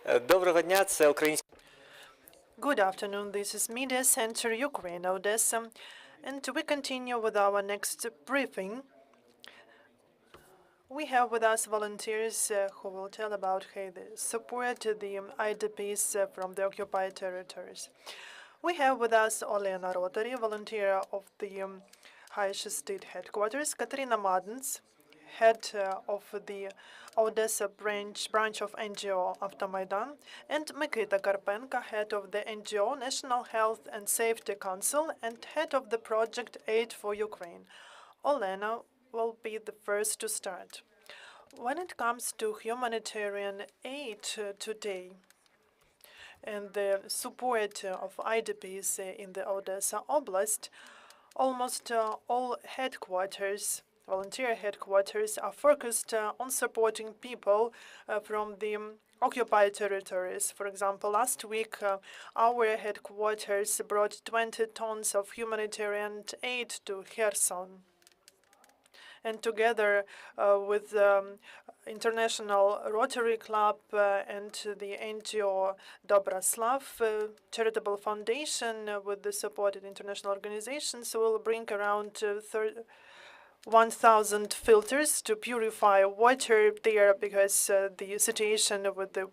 Доброго дня, це український. Good afternoon, this is Media Center Ukraine, Odesa, and we continue with our next briefing. We have with us volunteers who will tell about how they support the IDPs from the occupied territories. We have with us Olena Rotari, volunteer of the Khay shchastyt headquarters, Kateryna Madens, head of the Odesa branch of NGO Avtomaidan, and Mykyta Karpenko, head of the NGO National Health and Safety Council and head of the project Aid for Ukraine. Olena will be the first to start. When it comes to humanitarian aid today and the support of IDPs in the Odesa Oblast, almost all headquarters, volunteer headquarters, are focused on supporting people from the occupied territories. For example, last week, our headquarters brought 20 tons of humanitarian aid to Kherson. And together with International Rotary Club and the NGO Dobroslav Charitable Foundation with the support of international organizations will bring around 1,000 filters to purify water there because the situation with the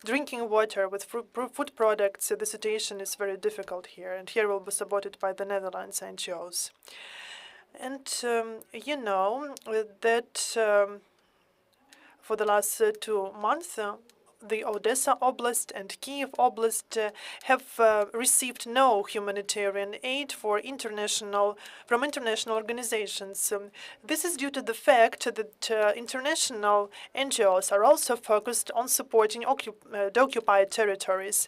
drinking water, with food products, the situation is very difficult here. And here will be supported by the Netherlands NGOs. And you know that for the last 2 months, the Odesa Oblast and Kyiv Oblast have received no humanitarian aid from international organizations. This is due to the fact that international NGOs are also focused on supporting the occupied territories.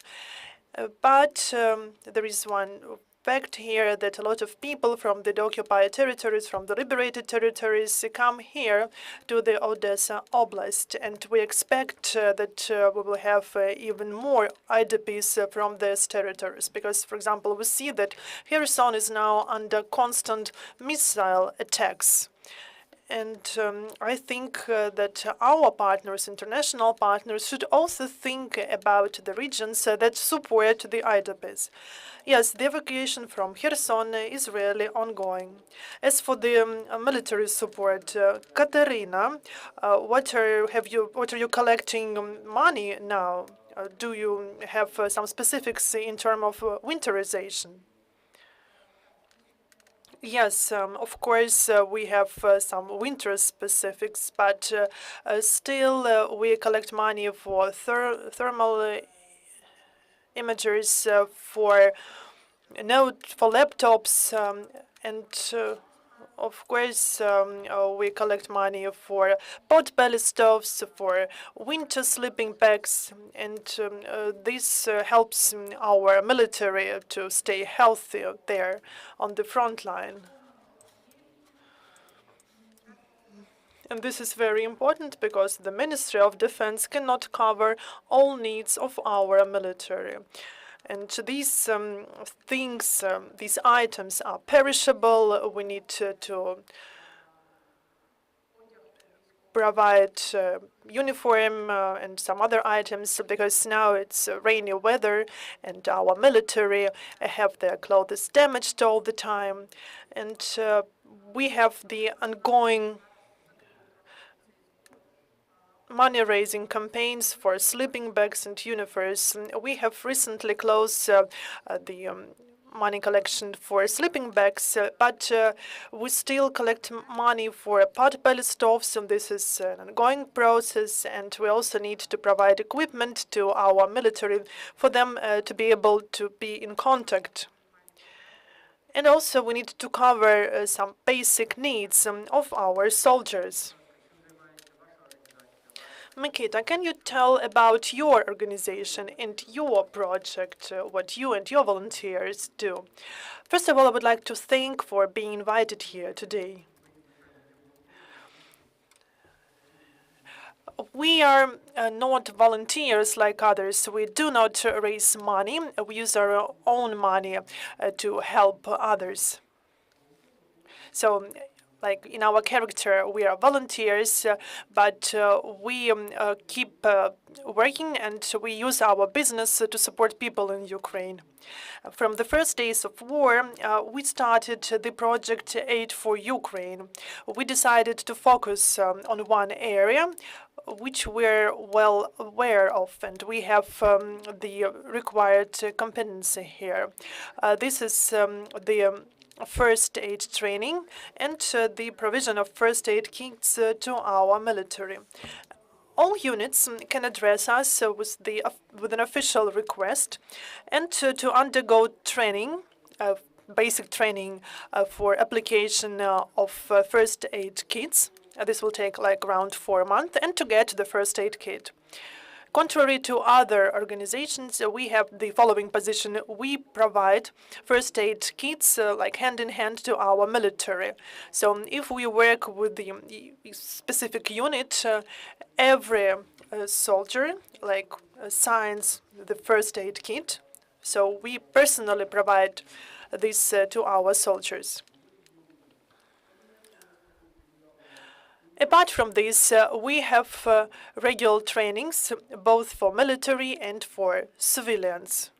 But there is one fact here that a lot of people from the occupied territories, from the liberated territories, come here to the Odesa Oblast, and we expect that we will have even more IDPs from these territories, because, for example, we see that Kherson is now under constant missile attacks. And I think that our partners, international partners, should also think about the regions that support the IDPs. Yes, the evacuation from Kherson is really ongoing. As for the military support, Kateryna, what are you collecting money now? Do you have some specifics in terms of winterization? Yes, of course, we have some winter specifics, but still we collect money for thermal imagers, for laptops, and of course, we collect money for pot belly stoves, for winter sleeping bags, and this helps our military to stay healthy there on the front line. And this is very important because the Ministry of Defense cannot cover all needs of our military. And these things, these items are perishable. We need to provide uniform and some other items because now it's rainy weather and our military have their clothes damaged all the time. And we have the ongoing money-raising campaigns for sleeping bags and uniforms. We have recently closed the money collection for sleeping bags, but we still collect money for pot belly stoves, and this is an ongoing process, and we also need to provide equipment to our military for them to be able to be in contact. And also we need to cover some basic needs of our soldiers. Mykyta, can you tell about your organization and your project, what you and your volunteers do? First of all, I would like to thank for being invited here today. We are not volunteers like others. We do not raise money. We use our own money to help others. So like in our character, we are volunteers, but we keep working and we use our business to support people in Ukraine. From the first days of war, we started the project Aid for Ukraine. We decided to focus on one area, which we're well aware of, and we have the required competency here. This is the first aid training and the provision of first aid kits to our military. All units can address us with an official request and to undergo training, basic training for application of first aid kits. This will take like around 4 months, and to get the first aid kit. Contrary to other organizations, we have the following position. We provide first aid kits like hand in hand to our military. So if we work with the specific unit, every soldier like signs the first aid kit. So we personally provide this to our soldiers. Apart from this, we have regular trainings, both for military and for civilians.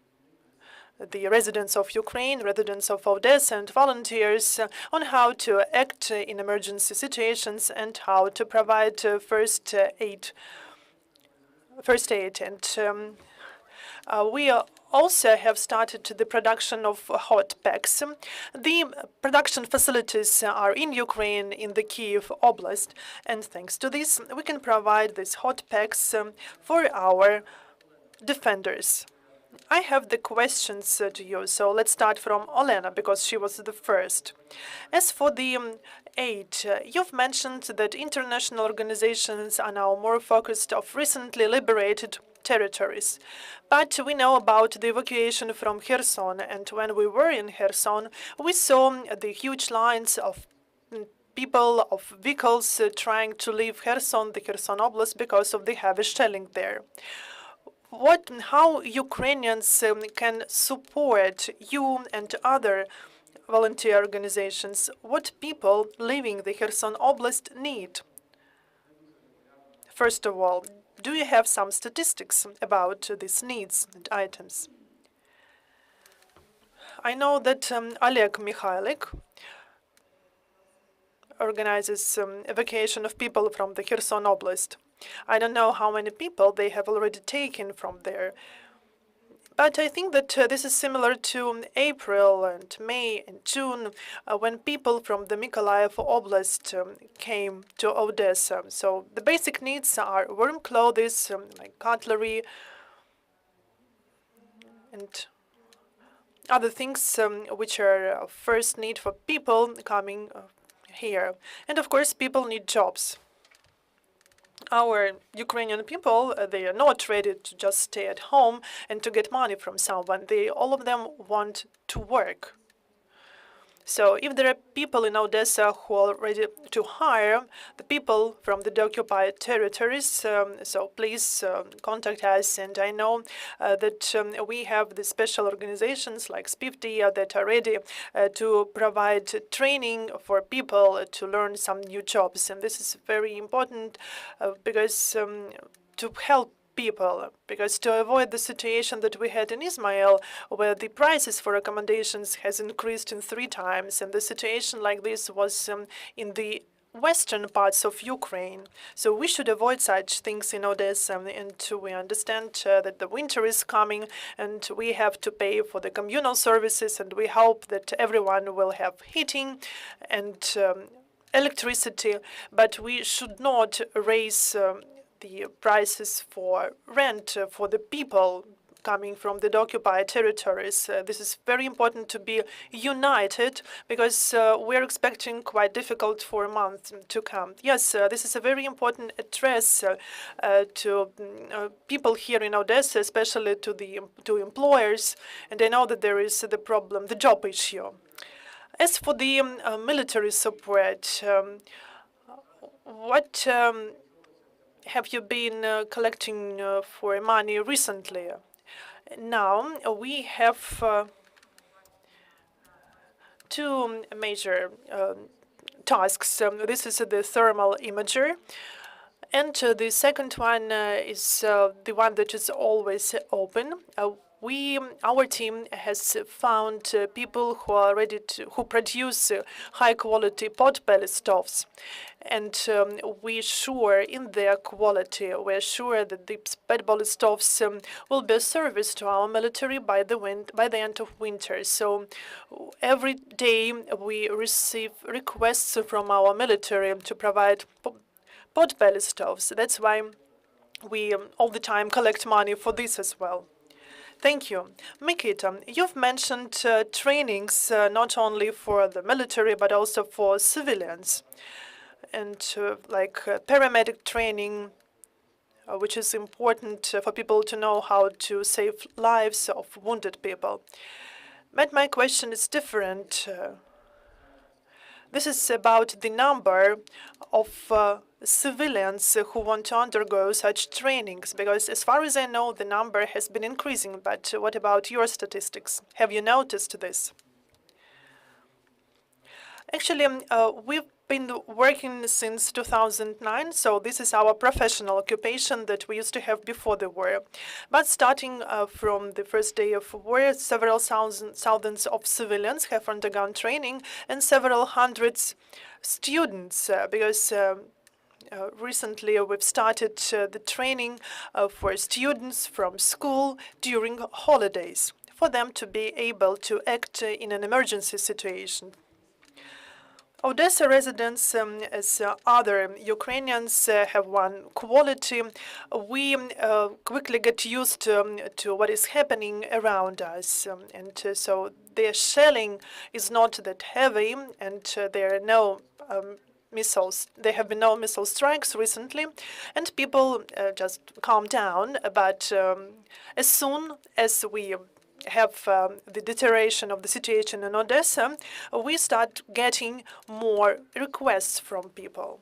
The residents of Ukraine, residents of Odesa, and volunteers on how to act in emergency situations and how to provide first aid. And we also have started the production of hot packs. The production facilities are in Ukraine, in the Kyiv Oblast, and thanks to this, we can provide these hot packs for our defenders. I have the questions to you, so let's start from Olena, because she was the first. As for the aid, you've mentioned that international organizations are now more focused on recently liberated territories. But we know about the evacuation from Kherson, and when we were in Kherson, we saw the huge lines of people, of vehicles trying to leave Kherson, the Kherson Oblast, because of the heavy shelling there. How Ukrainians can support you and other volunteer organizations? What people leaving the Kherson Oblast need? First of all, do you have some statistics about these needs and items? I know that Oleg Mikhailik organizes evacuation of people from the Kherson Oblast. I don't know how many people they have already taken from there. But I think that this is similar to April and May and June, when people from the Mykolaiv Oblast came to Odesa. So the basic needs are warm clothes, like cutlery, and other things which are first need for people coming here. And of course, people need jobs. Our Ukrainian people, they are not ready to just stay at home and to get money from someone. All of them want to work. So if there are people in Odesa who are ready to hire the people from the occupied territories, so please contact us. And I know that we have the special organizations like SPIFTI that are ready to provide training for people to learn some new jobs. And this is very important because to help people, because to avoid the situation that we had in Ismail, where the prices for accommodations has increased in 3 times, and the situation like this was in the western parts of Ukraine. So we should avoid such things in Odessa, and we understand that the winter is coming, and we have to pay for the communal services, and we hope that everyone will have heating and electricity, but we should not raise the prices for rent for the people coming from the occupied territories. This is very important to be united, because we're expecting quite difficult for a month to come. Yes, this is a very important address to people here in Odessa, especially to employers, and I know that there is the problem, the job issue. As for the military support, what have you been collecting for money recently? Now we have 2 major tasks. This is the thermal imager. And the second one is the one that is always open. Our team has found people who are who produce high-quality pot belly stoves, and we're sure in their quality. We're sure that these pot belly stoves will be a service to our military by the end of winter. So every day we receive requests from our military to provide pot belly stoves. That's why we all the time collect money for this as well. Thank you. Mykyta, you've mentioned trainings not only for the military but also for civilians, and paramedic training, which is important for people to know how to save lives of wounded people. But my question is different. This is about the number of civilians who want to undergo such trainings, because as far as I know, the number has been increasing. But what about your statistics? Have you noticed this? Actually, we've been working since 2009, so this is our professional occupation that we used to have before the war. But starting from the first day of war, several thousands of civilians have undergone training, and several hundreds students, because recently we've started the training for students from school during holidays, for them to be able to act in an emergency situation. Odesa residents, as other Ukrainians, have one quality. We quickly get used to what is happening around us. So their shelling is not that heavy, and there are no missiles. There have been no missile strikes recently, and people just calm down. But as soon as we have the deterioration of the situation in Odessa, we start getting more requests from people.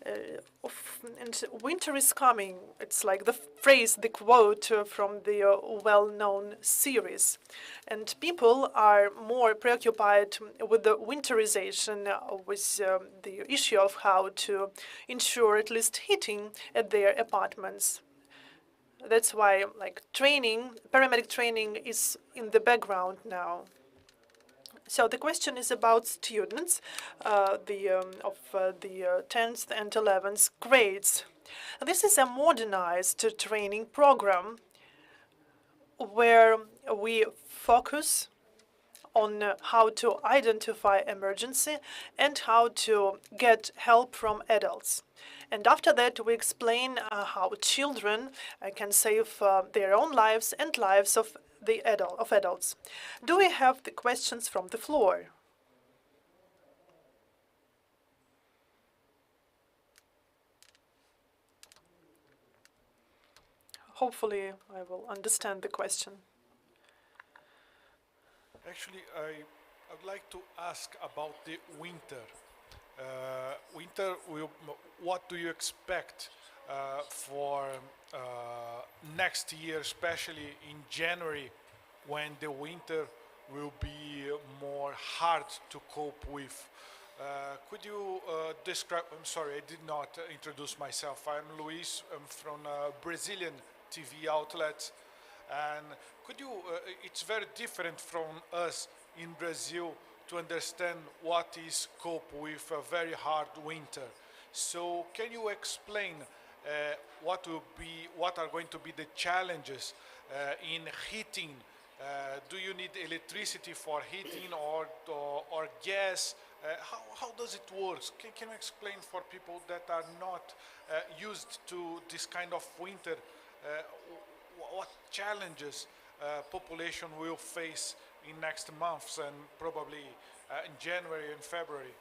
And winter is coming. It's like the phrase, the quote from the well-known series. And people are more preoccupied with the winterization, with the issue of how to ensure at least heating at their apartments. That's why, training, paramedic training is in the background now. So the question is about students of the 10th and 11th grades. This is a modernized training program where we focus on how to identify emergency and how to get help from adults. And after that, we explain how children can save their own lives and lives of adults. Do we have the questions from the floor? Hopefully, I will understand the question. Actually, I'd like to ask about the winter. What do you expect for next year, especially in January, when the winter will be more hard to cope with? Could you describe? I'm sorry, I did not introduce myself. I'm Luis. I'm from a Brazilian TV outlet. And could you, it's very different from us in Brazil to understand what is cope with a very hard winter. So can you explain what are going to be the challenges in heating? Do you need electricity for heating or gas? How does it work? Can you explain for people that are not used to this kind of winter, what challenges population will face in next months and probably in January and February?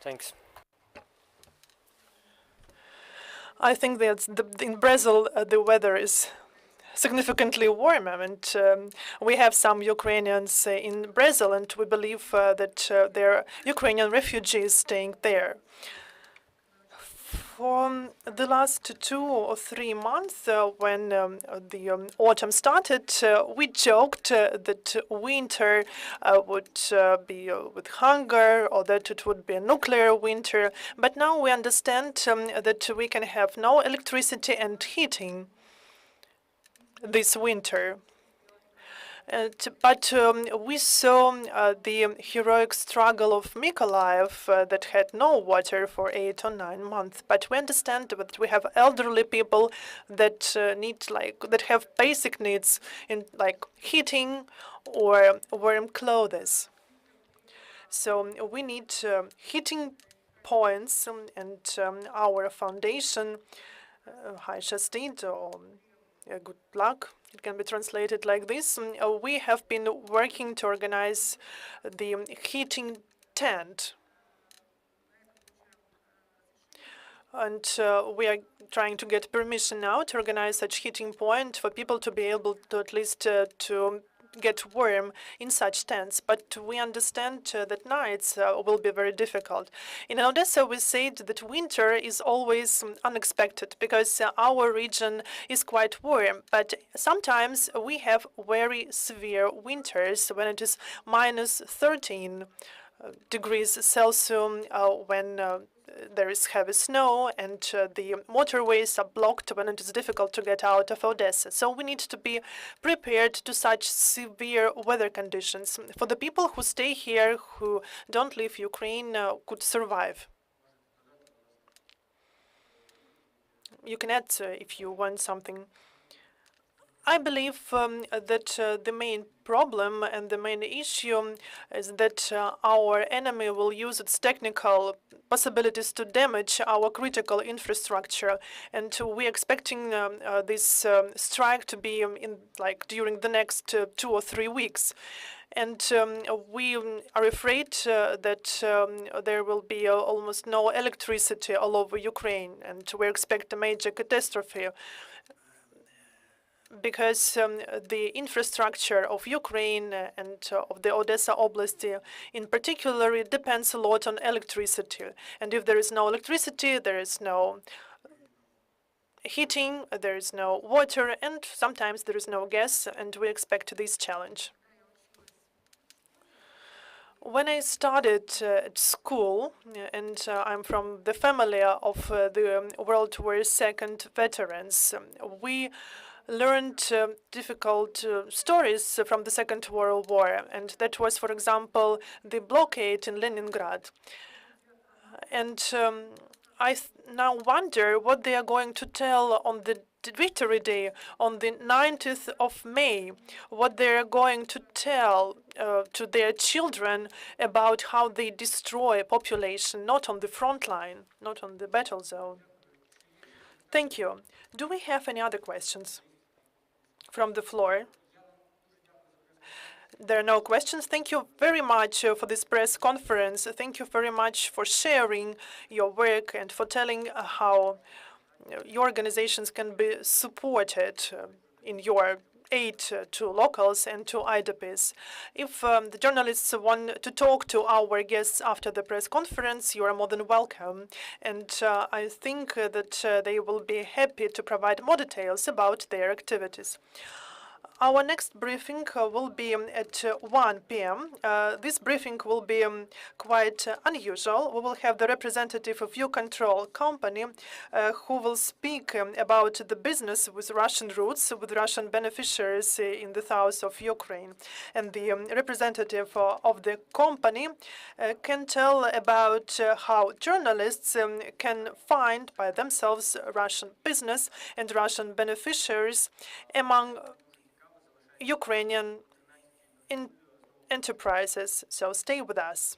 Thanks. I think that in Brazil the weather is significantly warmer, and we have some Ukrainians in Brazil, and we believe that there are Ukrainian refugees staying there. For the last 2 or 3 months, when the autumn started, we joked that winter would be with hunger, or that it would be a nuclear winter. But now we understand that we can have no electricity and heating this winter. But we saw the heroic struggle of Mykolaiv that had no water for 8 or 9 months. But we understand that we have elderly people that that have basic needs in like heating or warm clothes. So we need heating points, and our foundation, shchastyt, or good luck. It can be translated like this. We have been working to organize the heating tent. And we are trying to get permission now to organize such heating point for people to be able to at least to get warm in such tents. But we understand that nights will be very difficult. In Odesa, we said that winter is always unexpected because our region is quite warm. But sometimes we have very severe winters when it is minus 13 degrees Celsius, when there is heavy snow and the motorways are blocked when it is difficult to get out of Odessa. So we need to be prepared to such severe weather conditions. For the people who stay here, who don't leave Ukraine, could survive. You can add if you want something. I believe that the main problem and the main issue is that our enemy will use its technical possibilities to damage our critical infrastructure, and we're expecting this strike to be during the next 2 or 3 weeks. And we are afraid that there will be almost no electricity all over Ukraine, and we expect a major catastrophe, because the infrastructure of Ukraine and of the Odesa Oblast in particular, it depends a lot on electricity. And if there is no electricity, there is no heating, there is no water, and sometimes there is no gas, and we expect this challenge. When I started at school, and I'm from the family of the World War II veterans, we learned difficult stories from the Second World War, and that was, for example, the blockade in Leningrad. And I now wonder what they are going to tell on the Victory Day, on the 19th of May, what they are going to tell to their children about how they destroy a population, not on the front line, not on the battle zone. Thank you. Do we have any other questions from the floor? There are no questions. Thank you very much for this press conference. Thank you very much for sharing your work and for telling how your organizations can be supported in your aid to locals and to IDPs. If the journalists want to talk to our guests after the press conference, you are more than welcome. And I think that they will be happy to provide more details about their activities. Our next briefing will be at 1 p.m. This briefing will be quite unusual. We will have the representative of Control company who will speak about the business with Russian roots, with Russian beneficiaries in the south of Ukraine. And the representative of the company can tell about how journalists can find by themselves Russian business and Russian beneficiaries among Ukrainian enterprises. So stay with us.